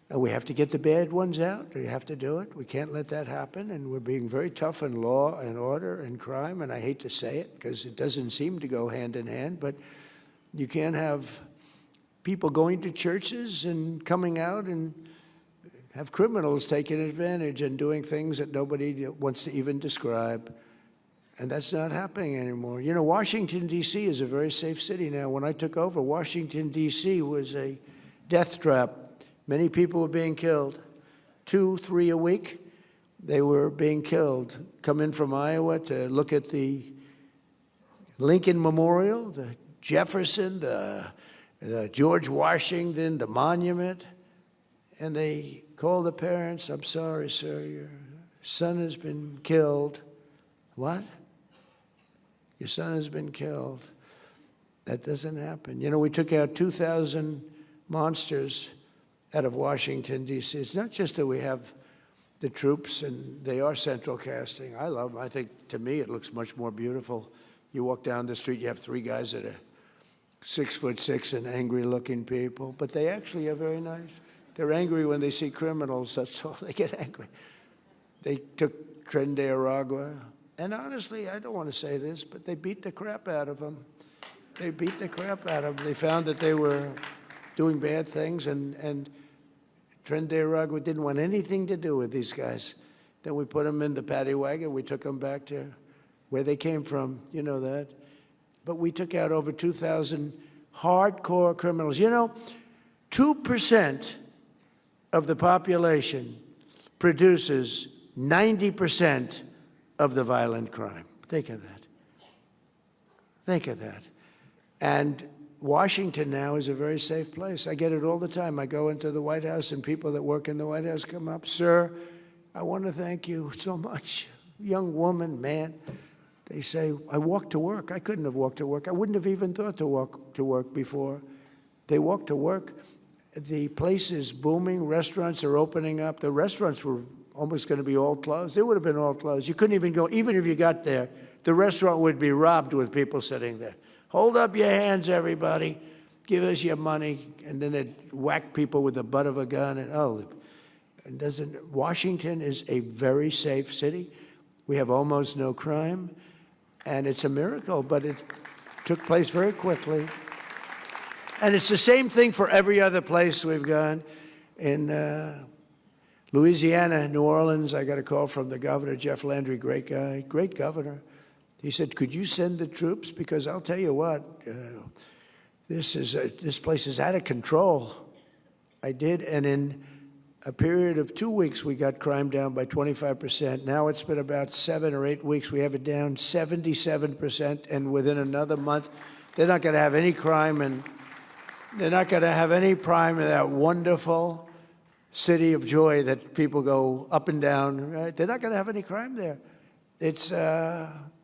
And we have to get the bad ones out. We have to do it. We can't let that happen. And we're being very tough on law and order and crime. And I hate to say it because it doesn't seem to go hand in hand. But you can't have people going to churches and coming out and have criminals taking advantage and doing things that nobody wants to even describe. And that's not happening anymore. You know, Washington, D.C. is a very safe city now. When I took over, Washington, D.C. was a death trap. Many people were being killed. 2, 3 a week, they were being killed. Come in from Iowa to look at the Lincoln Memorial, the Jefferson, the George Washington, the monument. And they called the parents, "I'm sorry, sir, your son has been killed." What? Your son has been killed. That doesn't happen. You know, we took out 2,000 monsters out of Washington, D.C. It's not just that we have the troops, and they are central casting. I love them. I think, to me, it looks much more beautiful. You walk down the street, you have 3 guys that are 6'6" and angry-looking people, but they actually are very nice. They're angry when they see criminals. That's all. They get angry. They took Tren de Aragua, and honestly, I don't want to say this, but they beat the crap out of them. They beat the crap out of them. They found that they were doing bad things, and Tren de Aragua didn't want anything to do with these guys. Then we put them in the paddy wagon. We took them back to where they came from. You know that. But we took out over 2,000 hardcore criminals. You know, 2% of the population produces 90% of the violent crime. Think of that. Think of that. And Washington now is a very safe place. I get it all the time. I go into the White House and people that work in the White House come up, "Sir, I want to thank you so much." Young woman, man. They say, "I walk to work." I couldn't have walked to work. I wouldn't have even thought to walk to work before. They walk to work. The place is booming. Restaurants are opening up. The restaurants were almost going to be all closed. They would have been all closed. You couldn't even go. Even if you got there, the restaurant would be robbed with people sitting there. "Hold up your hands, everybody. Give us your money." And then they'd whack people with the butt of a gun. And Washington is a very safe city. We have almost no crime. And it's a miracle, but it took place very quickly. And it's the same thing for every other place we've gone. In Louisiana, New Orleans, I got a call from the governor, Jeff Landry, great guy, great governor. He said, "Could you send the troops? Because I'll tell you what, this place is out of control." I did, and in a period of 2 weeks, we got crime down by 25%. Now it's been about 7 or 8 weeks. We have it down 77%, and within another month, they're not going to have any crime, and they're not going to have any crime in that wonderful city of joy that people go up and down. Right? They're not going to have any crime there. It's